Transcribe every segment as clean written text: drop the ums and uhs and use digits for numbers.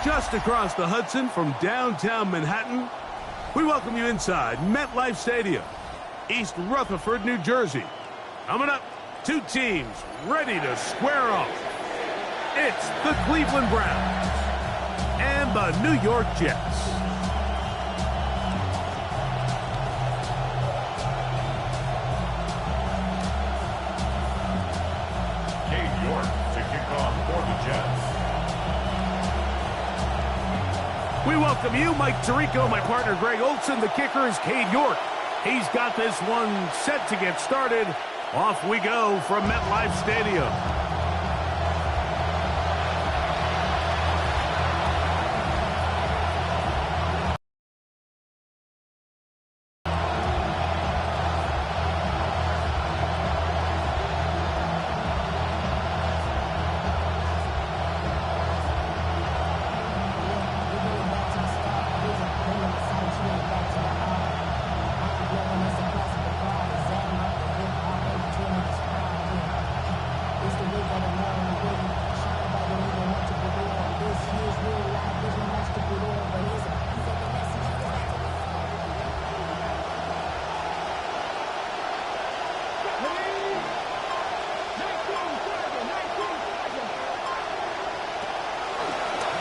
Just across the Hudson from downtown Manhattan, we welcome you inside MetLife Stadium, East Rutherford, New Jersey. Coming up, two teams ready to square off. It's the Cleveland Browns and the New York Jets. New York to kick off for the Jets. We welcome you, Mike Tirico, my partner Greg Olson. The kicker is Cade York. He's got this one set to get started. Off we go from MetLife Stadium.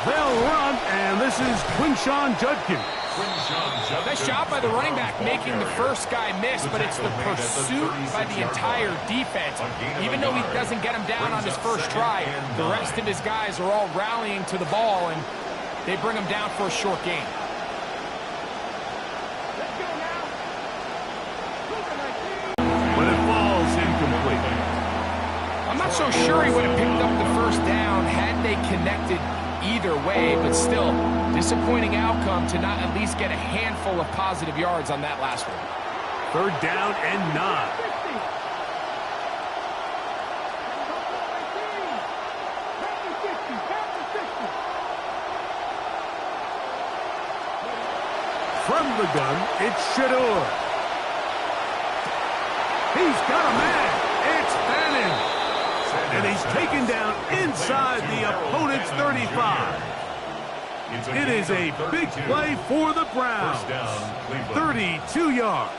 They'll run, and this is Quinshawn Judkins. Nice job by the running back making the first guy miss, but it's the pursuit by the entire defense. Even though he doesn't get him down on his first try, the rest of his guys are all rallying to the ball, and they bring him down for a short gain. But it falls incomplete. I'm not so sure he would have picked up the first down had they connected either way, but still, disappointing outcome to not at least get a handful of positive yards on that last one. Third down and 9. From the gun, it's Shador. He's got a man. It's Fannin. And he's taken down inside the opponent's 35. It is a big play for the Browns. 32 yards.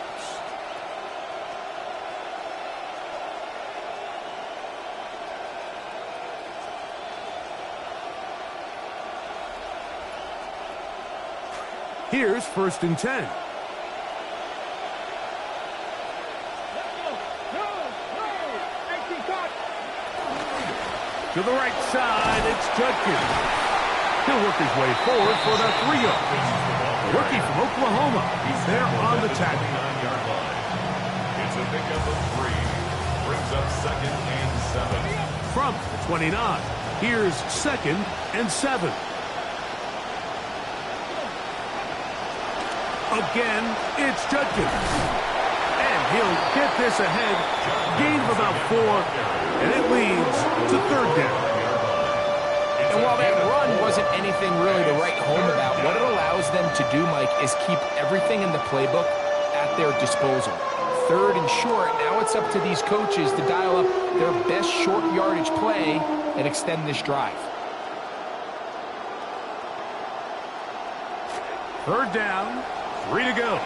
Here's 1st and 10. To the right side, it's Judkins. He'll work his way forward for the 3 yards. Rookie from Oklahoma. He's there on the tackle. It's a pickup of 3. Brings up 2nd and 7. From the 29, here's 2nd and 7. Again, it's Judkins. And he'll get this ahead. Gain of about 4, and it leads to 3rd down. And while that run wasn't anything really to write home about, what it allows them to do, Mike, is keep everything in the playbook at their disposal. 3rd and short, now it's up to these coaches to dial up their best short yardage play and extend this drive. 3rd down, 3 to go.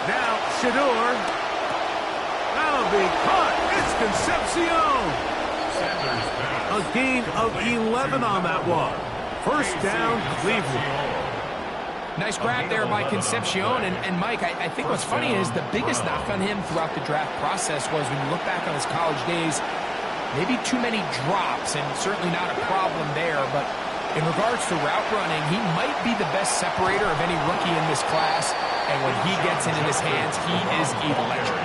Now Shador. That'll be caught. It's Concepcion. A gain of 11 on that one. 1st down, Cleveland. Nice grab there by Concepcion, and Mike, I think what's funny is the biggest knock on him throughout the draft process was when you look back on his college days, maybe too many drops, and certainly not a problem there, but in regards to route running, he might be the best separator of any rookie in this class, and when he gets it in his hands, he is electric.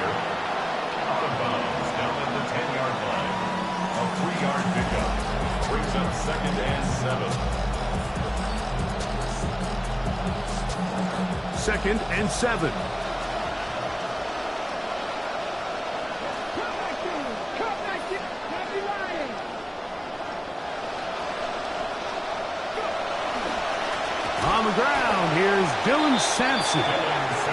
20-yard pickup. Brings up 2nd and 7. 2nd and 7. On the ground, here's Dylan Sampson.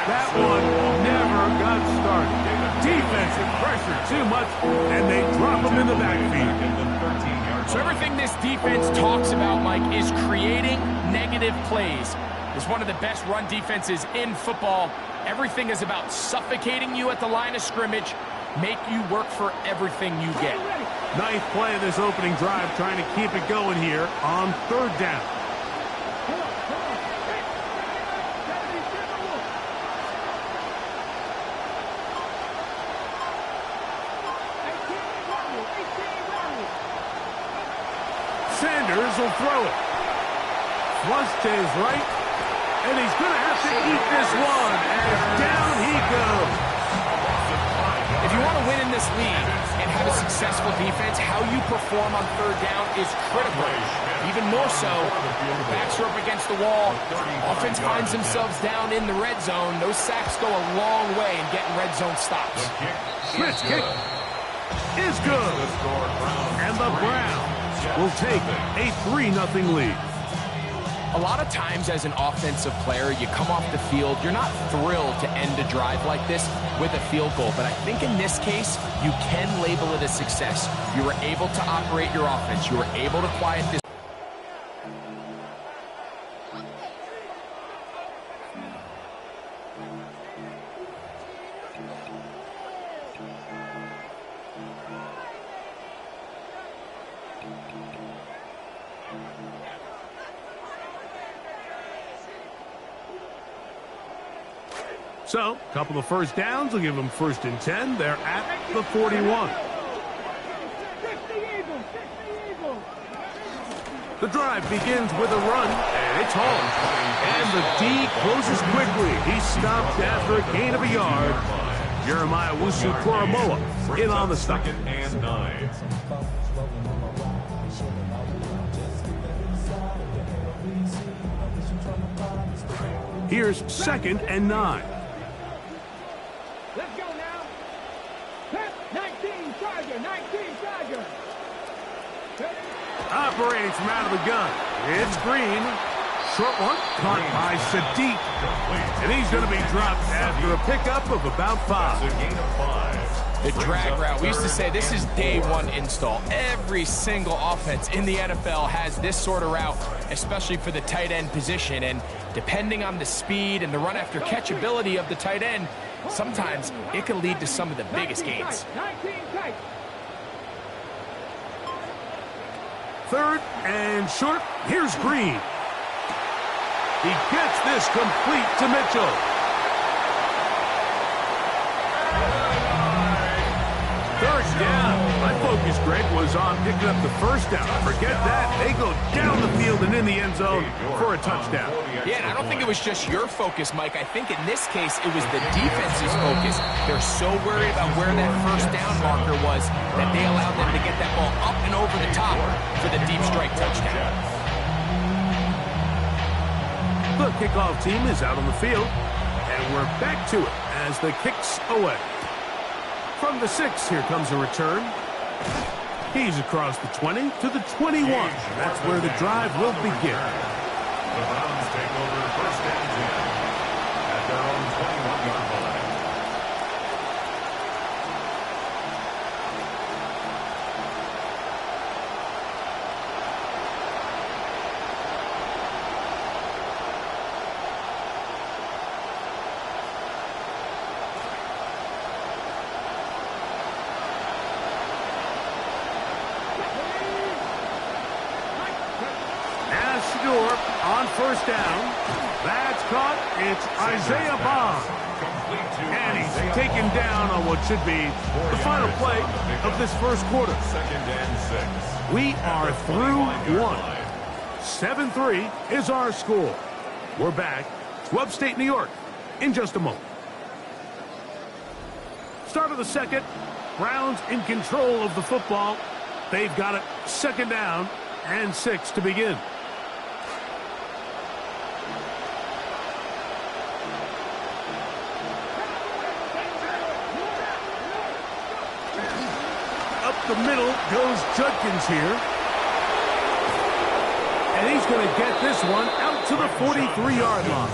That one never got started. Defensive pressure too much, and they drop him in the backfield. So everything this defense talks about, Mike, is creating negative plays. It's one of the best run defenses in football. Everything is about suffocating you at the line of scrimmage, make you work for everything you get. Ninth play of this opening drive, trying to keep it going here on 3rd down. Sanders will throw it. Flush to his right, and he's going to have to eat this one, as down he goes. If you want to win in this league and have a successful defense, how you perform on 3rd down is critical. Even more so, the backs are up against the wall. Offense finds themselves down in the red zone. Those sacks go a long way in getting red zone stops. Smith's kick is good, and the Browns will take a 3-0 lead. A lot of times as an offensive player, you come off the field, you're not thrilled to end a drive like this with a field goal. But I think in this case, you can label it a success. You were able to operate your offense. You were able to quiet this. So, a couple of first downs will give them 1st and 10. They're at the 41. The drive begins with a run, and it's home. And the D closes quickly. He's stopped after a gain of a yard. Jeremiah Wusu-Koromoa in on the stop. 2nd and 9. Here's 2nd and 9. Let's go now. 19 Charger, 19 Charger. Operating from out of the gun. It's Green. Short one, caught by Sadiq. And he's going to be dropped after a pickup of about 5. That's a gain of 5. The drag route. We used to say this is day 1 install. Every single offense in the NFL has this sort of route, especially for the tight end position. And depending on the speed and the run after catch ability of the tight end, sometimes it can lead to some of the biggest gains. 19 tight. 3rd and short. Here's Green. He gets this complete to Mitchell. Third down. My focus, Greg, was on picking up the first down. Forget that. They go down the field and in the end zone for a touchdown. Yeah, and I don't think it was just your focus, Mike. I think in this case, it was the defense's focus. They're so worried about where that first down marker was that they allowed them to get that ball up and over the top for the deep strike touchdown. The kickoff team is out on the field, and we're back to it as the kick's away. From the 6, here comes a return. He's across the 20 to the 21. That's where the drive will begin. The Browns take over 1st and 10 at their own 21-yard line. On 1st down, that's caught. It's Isaiah Bond. And he's taken down on what should be the final play of this first quarter. 2nd and 6. We are through 1. 7-3 is our score. We're back to upstate New York in just a moment. Start of the 2nd. Browns in control of the football. They've got it 2nd down and 6 to begin. Up the middle goes Judkins here. And he's going to get this one out to the 43-yard line.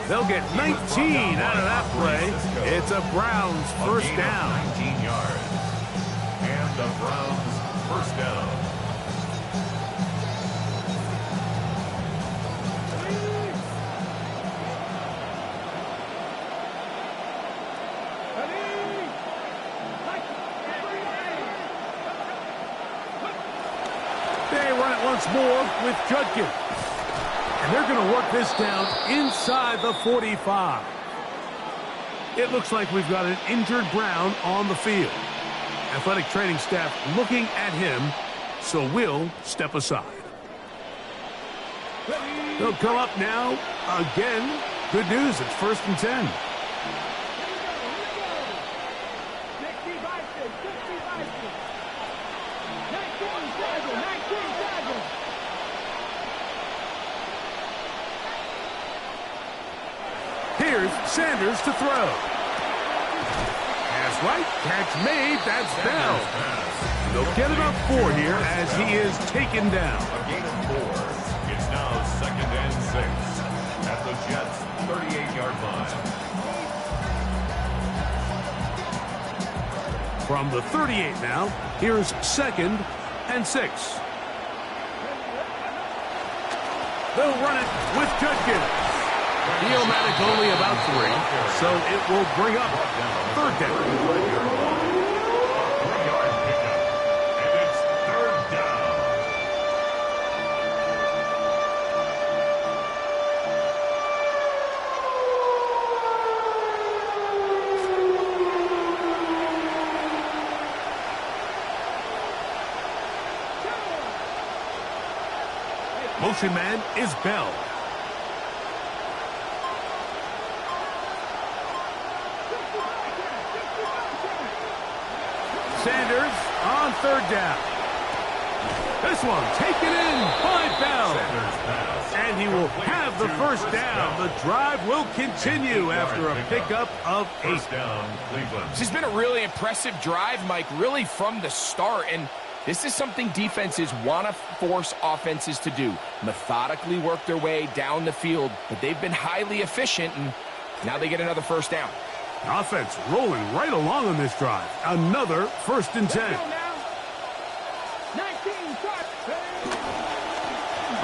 They'll get 19 out of that play. It's a Browns first down. 19 yards. And the Browns first down. They run it once more with Judkins. And they're going to work this down inside the 45. It looks like we've got an injured Brown on the field. Athletic training staff looking at him, so we'll step aside. They'll come up now again. Good news, it's 1st and 10. Here's Sanders to throw. Pass right, catch made, that's Bell. They'll get about 4 here as he is taken down. A gain of 4. It's now 2nd and 6 at the Jets' 38-yard line. From the 38 now, here's 2nd and 6. They'll run it with Judkins. Neomatic only about 3, so it will bring up 3rd down. 3-yard pickup, and it's 3rd down. Motion man is Bell. Sanders on 3rd down. This one taken in by Bell. And he will have the first down. The drive will continue after a pickup of 8. First down, Cleveland. This has been a really impressive drive, Mike, really from the start. And this is something defenses want to force offenses to do. Methodically work their way down the field, but they've been highly efficient, and now they get another first down. Offense rolling right along on this drive. Another 1st and 10.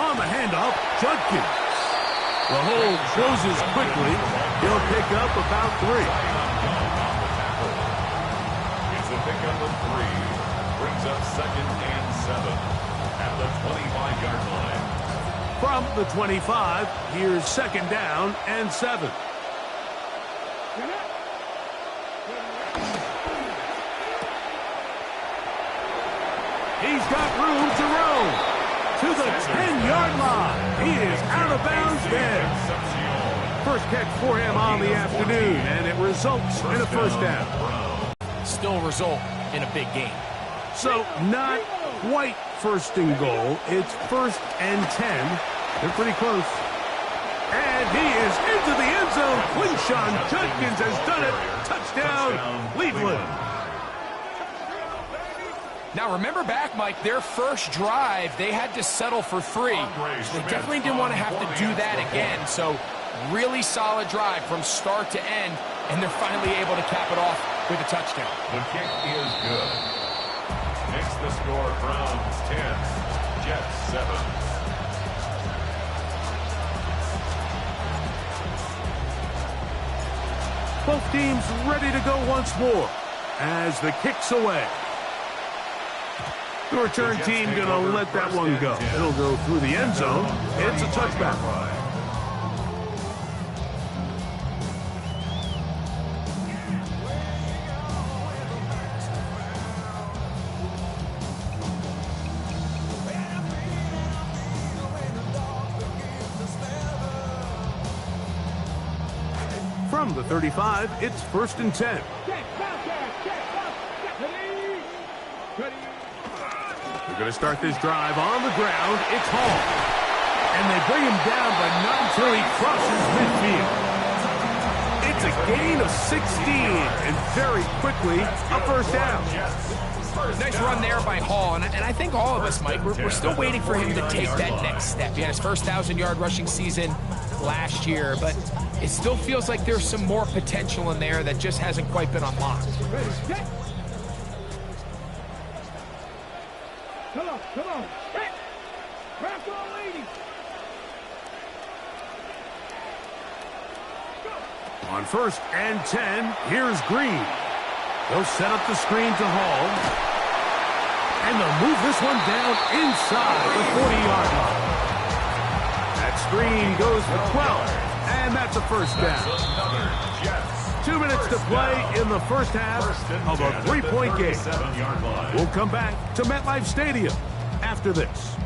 On the handoff, Judkins. The hole closes quickly. He'll pick up about 3. It's a pickup of 3. Brings up 2nd and 7 at the 25-yard line. From the 25, here's 2nd down and 7. He's got room to roam to the 10-yard line. He is out of bounds there. First catch for him on the afternoon, and it results in a first down. Still result in a big game. So not quite 1st and goal. It's 1st and 10. They're pretty close. And he is into the end zone. Quinshawn Judkins has done it. Touchdown, Cleveland. Now, remember back, Mike, their first drive, they had to settle for 3. So they definitely didn't want to have to do that again. So really solid drive from start to end, and they're finally able to cap it off with a touchdown. The kick is good. Makes the score Browns 10, Jets 7. Both teams ready to go once more as the kick's away. The return team going to let that one go. It'll go through the end zone. It's a touchback. From the 35, it's 1st and 10. They're going to start this drive on the ground. It's Hall. And they bring him down, but not until he crosses midfield. It's a gain of 16, and very quickly, a first down. Nice run there by Hall, and I think all of us, Mike, we're still waiting for him to take that next step. He had his first 1,000-yard rushing season last year, but it still feels like there's some more potential in there that just hasn't quite been unlocked. Come on. Back on, ladies. On 1st and 10, here's Green. They'll set up the screen to Hall. And they'll move this one down inside the 40-yard line. That screen goes for 12, and that's a first down. 2 minutes to play in the first half of a 3-point game. We'll come back to MetLife Stadium after this.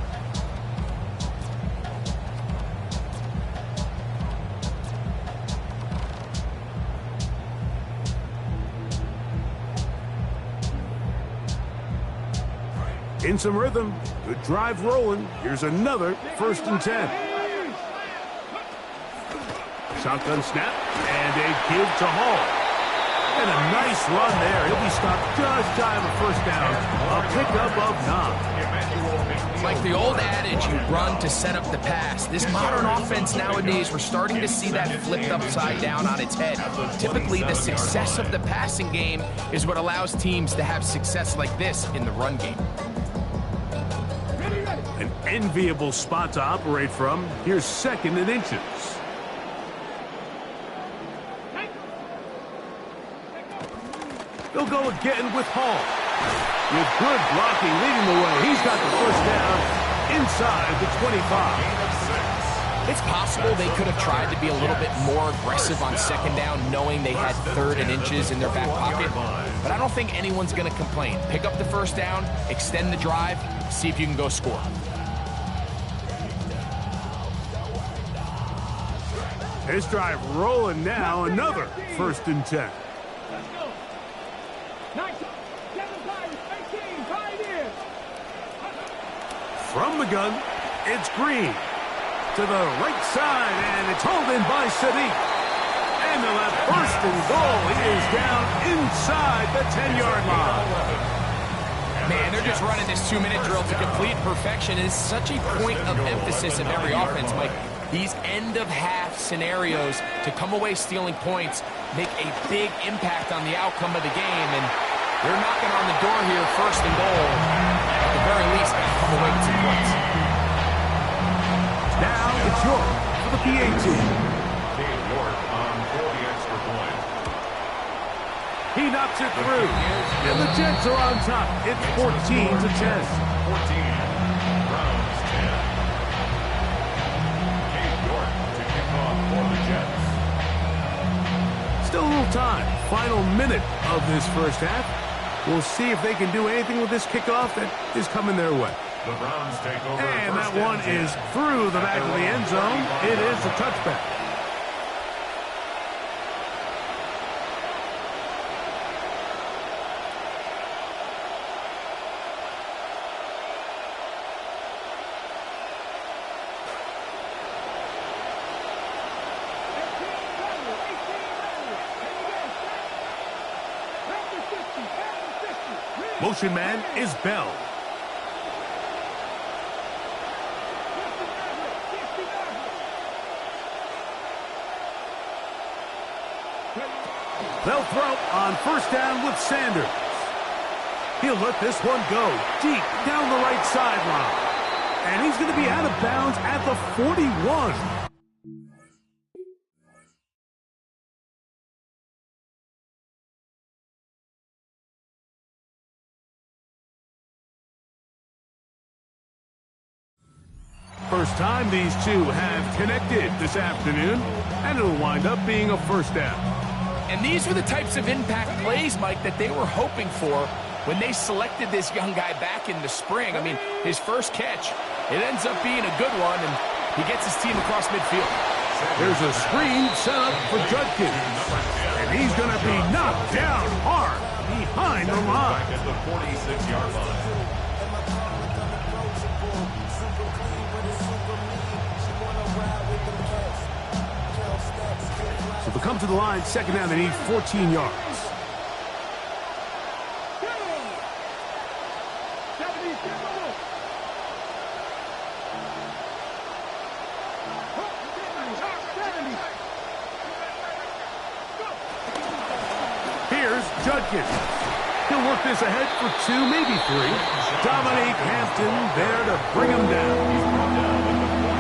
In some rhythm, good drive rolling. Here's another 1st and 10. Shotgun snap, and a give to Hall. And a nice run there. He'll be stopped just shy of a first down. A pickup of 9. Like the old adage, you run to set up the pass. This modern offense nowadays, we're starting to see that flipped upside down on its head. Typically, the success of the passing game is what allows teams to have success like this in the run game. An enviable spot to operate from. Here's 2nd and inches. They'll go again with Hall. With good blocking leading the way, he's got the first down inside the 25. It's possible they could have tried to be a little bit more aggressive on 2nd down, knowing they had 3rd and inches in their back pocket. But I don't think anyone's going to complain. Pick up the first down, extend the drive, see if you can go score. This drive rolling now, another 1st and 10. Let's go. 19, 18, pioneers. From the gun, it's Green. To the right side, and it's hauled in by Sadiq. And they'll have 1st and goal. He is down inside the 10-yard line. Man, they're just running this 2-minute drill to complete perfection. It is such a point of emphasis of every offense, Mike. These end-of-half scenarios to come away stealing points make a big impact on the outcome of the game, and they're knocking on the door here, 1st and goal. At the very least, got to come away with some points. Now it's York for the PA team. Dave York on for the extra point. He knocks it through, and the Jets are on top. It's 14 to 10. 14. Browns 10. Dave York to kick off for the Jets. Still a little time. Final minute of this first half. We'll see if they can do anything with this kickoff that is coming their way. The Browns take over. And that one is through the back of the end zone. It is a touchback. Motion man is Bell. They'll throw on 1st down with Sanders. He'll let this one go deep down the right sideline. And he's going to be out of bounds at the 41. First time these two have connected this afternoon, and it'll wind up being a 1st down. And these were the types of impact plays, Mike, that they were hoping for when they selected this young guy back in the spring. I mean, his first catch, it ends up being a good one, and he gets his team across midfield. There's a screen set up for Judkins, and he's going to be knocked down hard behind the line. At the 46-yard line. to the line, second down. They need 14 yards. Here's Judkins. He'll work this ahead for 2, maybe 3. Dominique Hampton there to bring him down.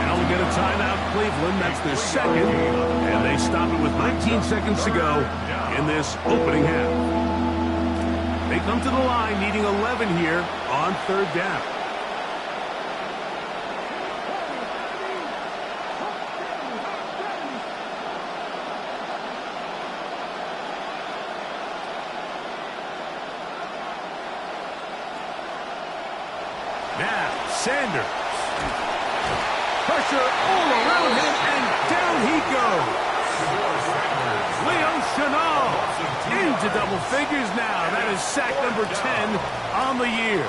Now we get a timeout, Cleveland. That's their second. And they stop it with 19 seconds to go in this opening half. They come to the line needing 11 here on third down. Now, Sanders. Pressure all around him, and down he goes. Leo Chenal into double figures now. That is sack number 10 on the year.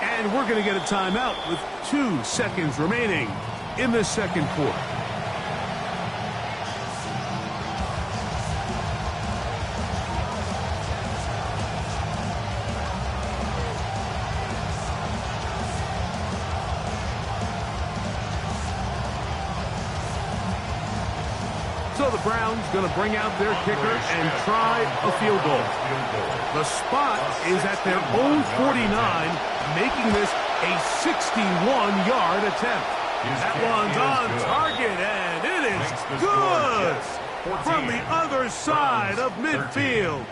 And we're going to get a timeout with 2 seconds remaining in the second quarter. So the Browns going to bring out their kicker and try a field goal. The spot is at their own 49, making this a 61-yard attempt. That one's on target, and it is good from the other side of midfield.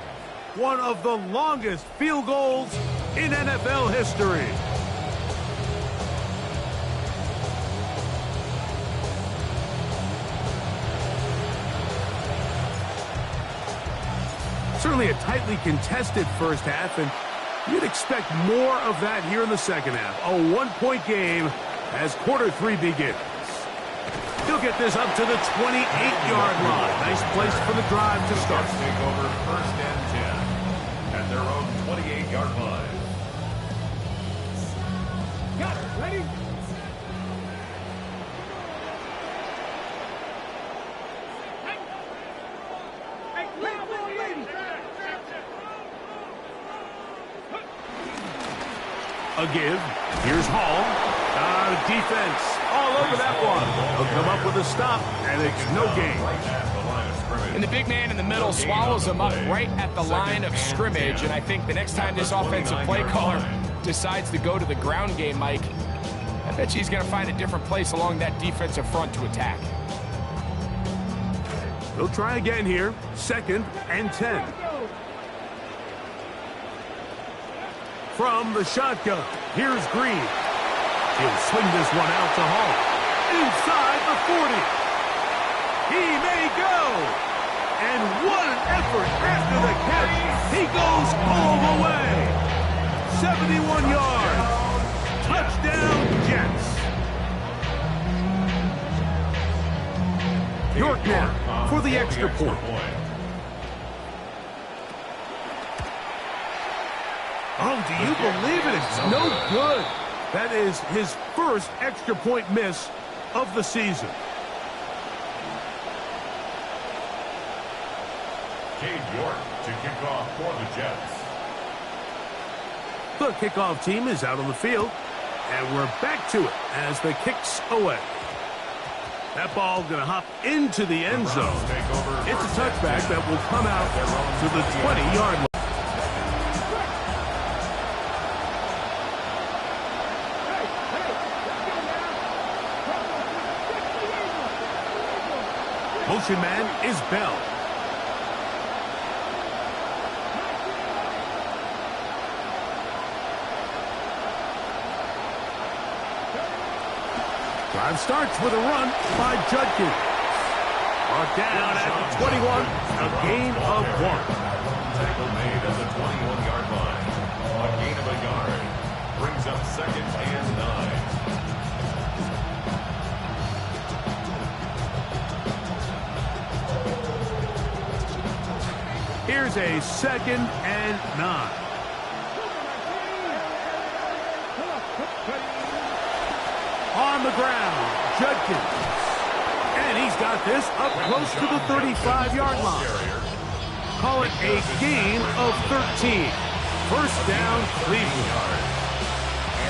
One of the longest field goals in NFL history. Certainly a tightly contested first half, and you'd expect more of that here in the second half. A 1-point game as quarter 3 begins. He'll get this up to the 28-yard line. Nice place for the drive to start. Take over first and 10 at their own 28-yard line. Got it. Ready? A give. Here's Hall. Defense all over that one. He'll come up with a stop, and it's no gain. And the big man in the middle swallows him up right at the line of scrimmage. And I think the next time this offensive play caller decides to go to the ground game, Mike, I bet you he's going to find a different place along that defensive front to attack. They'll try again here. Second and 10. From the shotgun, here's Green. He'll swing this one out to Hall. Inside the 40. He may go. And what an effort after the catch. He goes all the way. 71 yards. Touchdown, Jets. York now for the extra point. Oh, do you believe it? It's no good. That is his first extra point miss of the season. Cade York to kick off for the Jets. The kickoff team is out on the field, and we're back to it as the kick's away. That ball going to hop into the end zone. It's a touchback that will come out to the 20-yard line. Motion man is Bell. Drive starts with a run by Judkins. Brought down at the 21, a gain of 1. Tackle made at the 21-yard line. A gain of a yard. Brings up second and 9. Here's a second and 9. On the ground, Judkins. And he's got this up close to the 35-yard line. Call it a gain of 13. First down, Cleveland.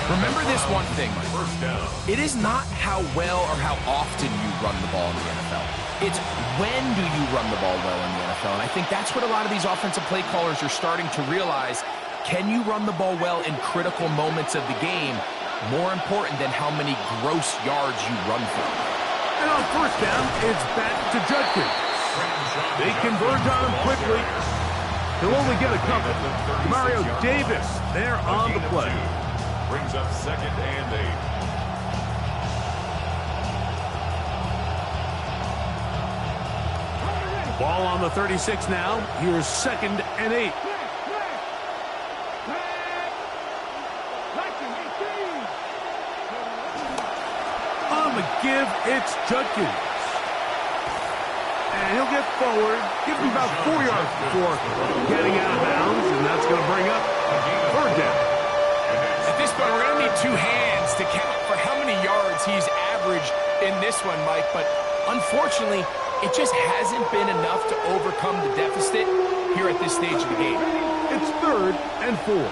Remember this one thing, Mike. First down. It is not how well or how often you run the ball in the NFL. It's when do you run the ball well in the NFL. And I think that's what a lot of these offensive play callers are starting to realize. Can you run the ball well in critical moments of the game? More important than how many gross yards you run for. And on first down, it's back to Judkins. They converge on him quickly. He'll only get a couple. Mario Davis there on the play. Brings up second and 8. Ball on the 36 now. Here's second and 8. On the give, it's Judkins. And he'll get forward. Gives him about 4 yards before getting out of bounds. And that's going to bring up third down. At this point, we're going to need 2 hands to count for how many yards he's averaged in this one, Mike. But unfortunately, it just hasn't been enough to overcome the deficit here at this stage of the game. It's third and 4.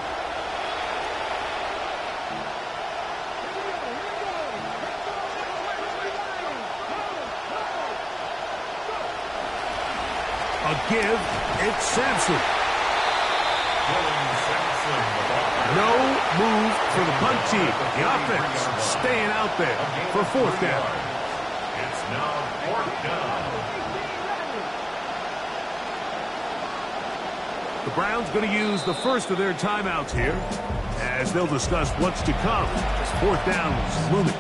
A give, it's Sampson. No move for the punt team. The offense staying out there for fourth down. It's now fourth down. The Browns going to use the first of their timeouts here as they'll discuss what's to come as fourth down is looming.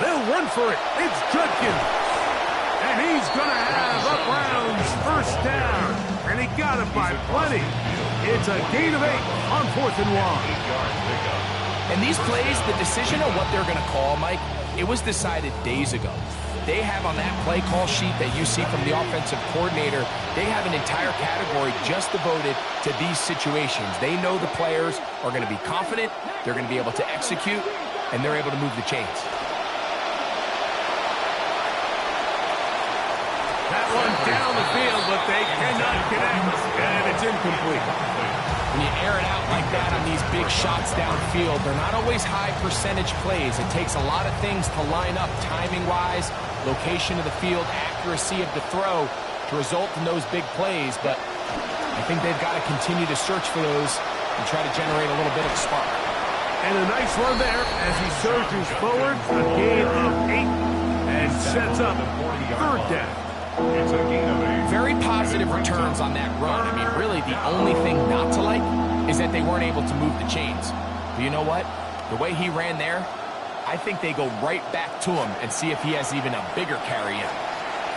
They'll run for it. It's Judkins. And he's going to have a Browns first down. And he got it by plenty. It's a gain of 8 on 4th and 1. And these plays, the decision on what they're going to call, Mike, it was decided days ago. They have on that play call sheet that you see from the offensive coordinator, they have an entire category just devoted to these situations. They know the players are going to be confident, they're going to be able to execute, and they're able to move the chains. That one down the field, but they cannot connect, and it's incomplete. When you air it out like that on these big shots downfield, they're not always high percentage plays. It takes a lot of things to line up timing-wise, location of the field, accuracy of the throw to result in those big plays, but I think they've got to continue to search for those and try to generate a little bit of a spark. And a nice run there as he surges forward, a gain of 8, and sets up third down. It's a gain of 8. Very positive returns on that run. I mean, really, the only thing not to like is that they weren't able to move the chains. But you know what? The way he ran there, I think they go right back to him and see if he has even a bigger carry in.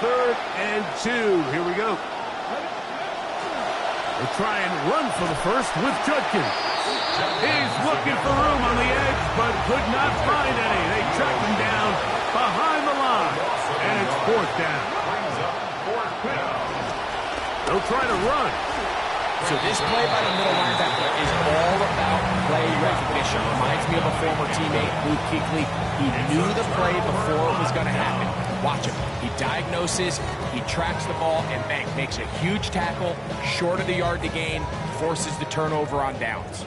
Third and 2. Here we go. They try and run for the first with Judkins. He's looking for room on the edge, but could not find any. They track him down behind the line, and it's fourth down. They'll try to run. So this play by the middle linebacker is all about play recognition. Reminds me of a former teammate, Luke Kuechly. He knew the play before it was going to happen. Watch him. He diagnoses, he tracks the ball, and bang, makes a huge tackle, short of the yard to gain, forces the turnover on downs.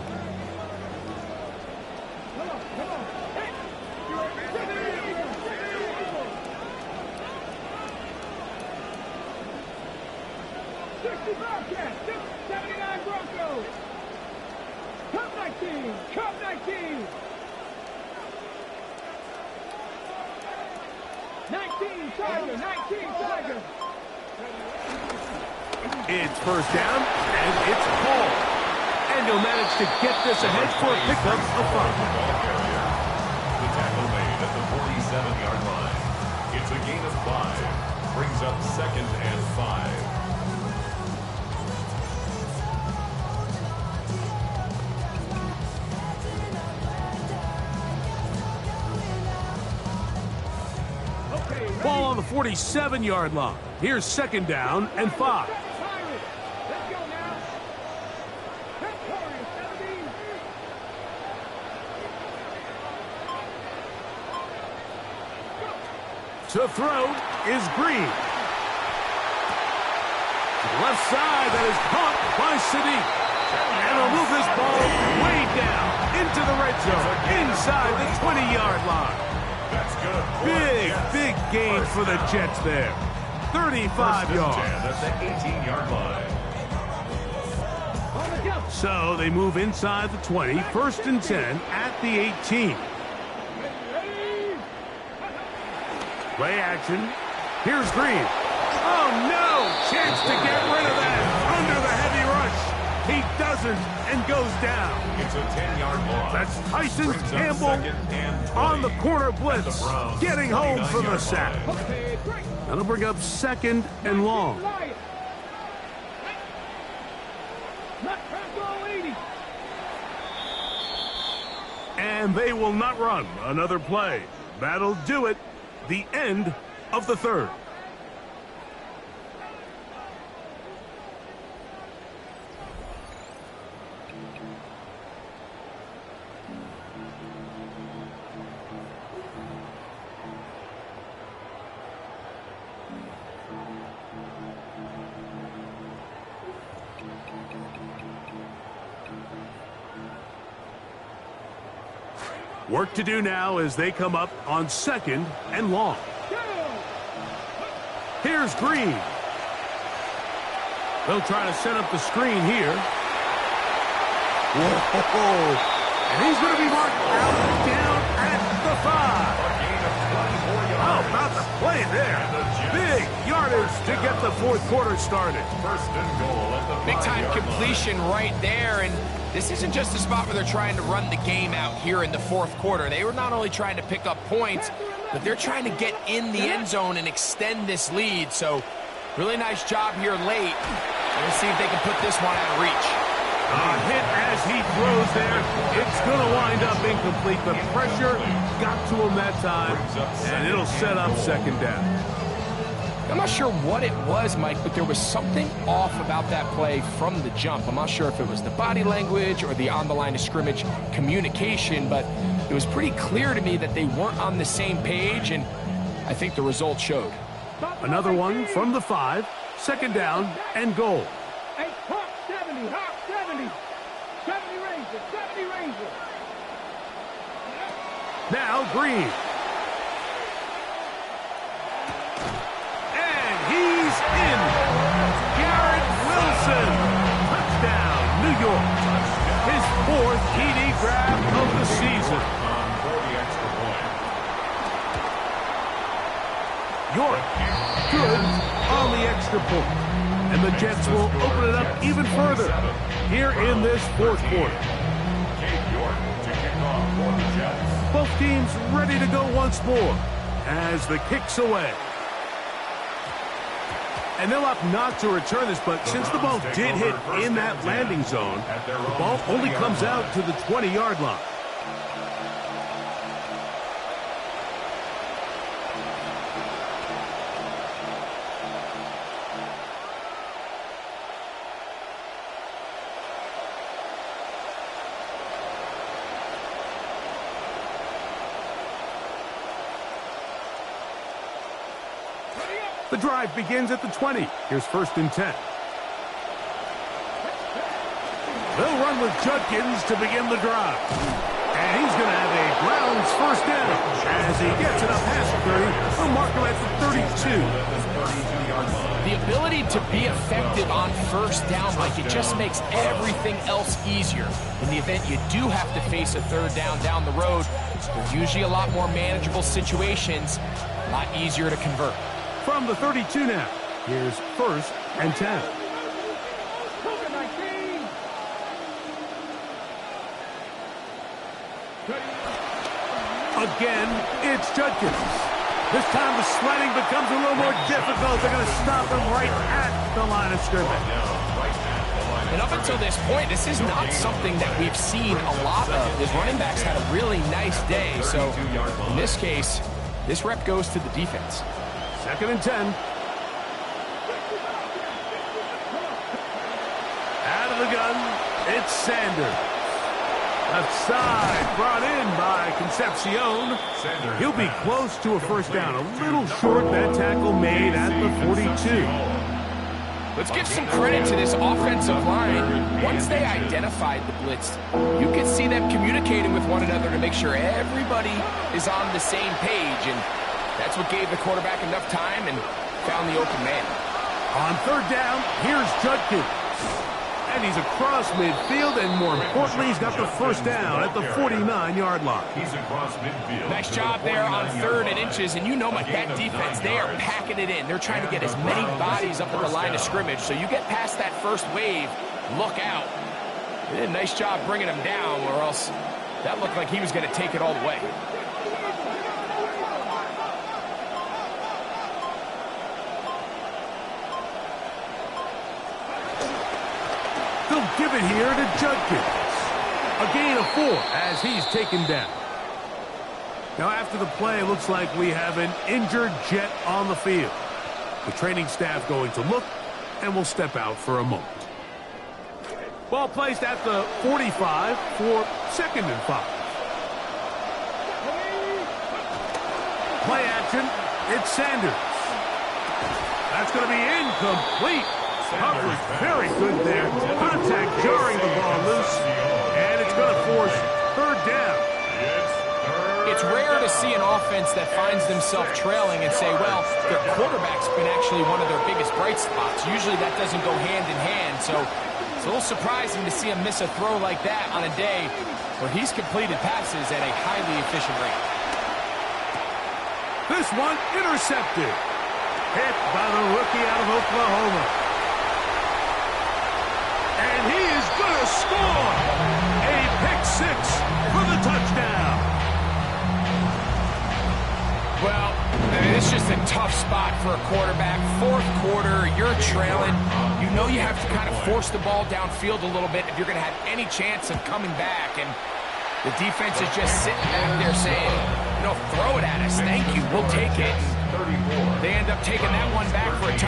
Cup 19. 19 Tiger. It's first down, and it's called. And he'll manage to get this ahead for a pickup of 5. The tackle made at the 47-yard line. It's a gain of 5. Brings up second and 5. Ball on the 47-yard line. Here's second down and 5. Let's go now. To throw is Green. Left side, that is caught by Sadiq. And they'll move this ball way down into the red zone, inside the 20-yard line. That's good. Big gain for the Jets there. 35 yards. That's the 18-yard line. So they move inside the 20, first and 10 at the 18. Play action. Here's Green. Oh, no! Chance to get rid of that under the heavy rush. He doesn't and goes down. It's a 10-yard loss. That's Tyson Campbell on the corner blitz, getting home from the sack. That'll bring up second and long. And they will not run another play. That'll do it. The end of the third. Work to do now as they come up on second and long. Here's Green. They'll try to set up the screen here. Whoa! And he's going to be marked out down at the 5. How about the play there? Big yardage to get the fourth quarter started. First and goal at the Big-time completion right there, and this isn't just a spot where they're trying to run the game out here in the fourth quarter. They were not only trying to pick up points, but they're trying to get in the end zone and extend this lead. So, really nice job here late. Let's see if they can put this one out of reach. Hit as he throws there. It's going to wind up incomplete, but pressure got to him that time, and it'll set up second down. I'm not sure what it was, Mike, but there was something off about that play from the jump. I'm not sure if it was the body language or the on-the-line of scrimmage communication, but it was pretty clear to me that they weren't on the same page, and I think the result showed. Another one from the 5, second down and goal. Hey, Hawk 70, Hawk 70. 70 Rangers, 70 Rangers. Now Green. He's in. Garrett Wilson. Touchdown, New York. His 4th TD grab of the season. York good on the extra point. And the Jets will open it up even further here in this fourth quarter. Both teams ready to go once more as the kick's away. And they'll opt not to return this, but since the ball did hit in that landing zone, the ball only comes out to the 20-yard line. The drive begins at the 20. Here's first and 10. They'll run with Judkins to begin the drive. And he's going to have a Browns first down. As he gets it up past the 30, they'll mark him at the 32. The ability to be effective on first down, Mike, it just makes everything else easier. In the event you do have to face a third down the road, they're usually a lot more manageable situations, a lot easier to convert. From the 32 now, here's first and 10. Again, it's Judkins. This time the sledding becomes a little more difficult. They're going to stop him right at the line of scrimmage. And up until this point, this is not something that we've seen a lot of. His running backs had a really nice day. So in this case, This rep goes to the defense. 2nd and 10. Out of the gun, it's Sanders. Left side, brought in by Concepcion. He'll be close to a first down. A little short, that tackle made at the 42. Let's give some credit to this offensive line. Once they identified the blitz, you could see them communicating with one another to make sure everybody is on the same page. And that's what gave the quarterback enough time and found the open man. On 3rd down, here's Judkins. And he's across midfield, and more importantly, he's got the first down at the 49-yard line. He's across midfield. Nice job there on 3rd and inches. And you know, Mike, that defense, they are packing it in. They're trying to get as many bodies up at the line of scrimmage. So you get past that first wave, look out. They did a nice job bringing him down, or else that looked like he was going to take it all the way. They'll give it here to Judkins. A gain of 4 as he's taken down. Now after the play, it looks like we have an injured Jet on the field. The training staff going to look, and will step out for a moment. Ball placed at the 45 for 2nd and 5. Play action, it's Sanders. That's going to be incomplete. Coverage very good there. Contact jarring the ball loose. And it's going to force 3rd down. It's rare to see an offense that finds themselves trailing and say, well, their quarterback's been actually one of their biggest bright spots. Usually that doesn't go hand in hand. So it's a little surprising to see him miss a throw like that on a day where he's completed passes at a highly efficient rate. This one intercepted. Hit by the rookie out of Oklahoma. And he is going to score a pick-6 for the touchdown. Well, I mean, it's just a tough spot for a quarterback. 4th quarter, you're trailing. You know you have to kind of force the ball downfield a little bit if you're going to have any chance of coming back. And the defense is just sitting back there saying, you know, throw it at us. Thank you. We'll take it. They end up taking that one back for a touchdown.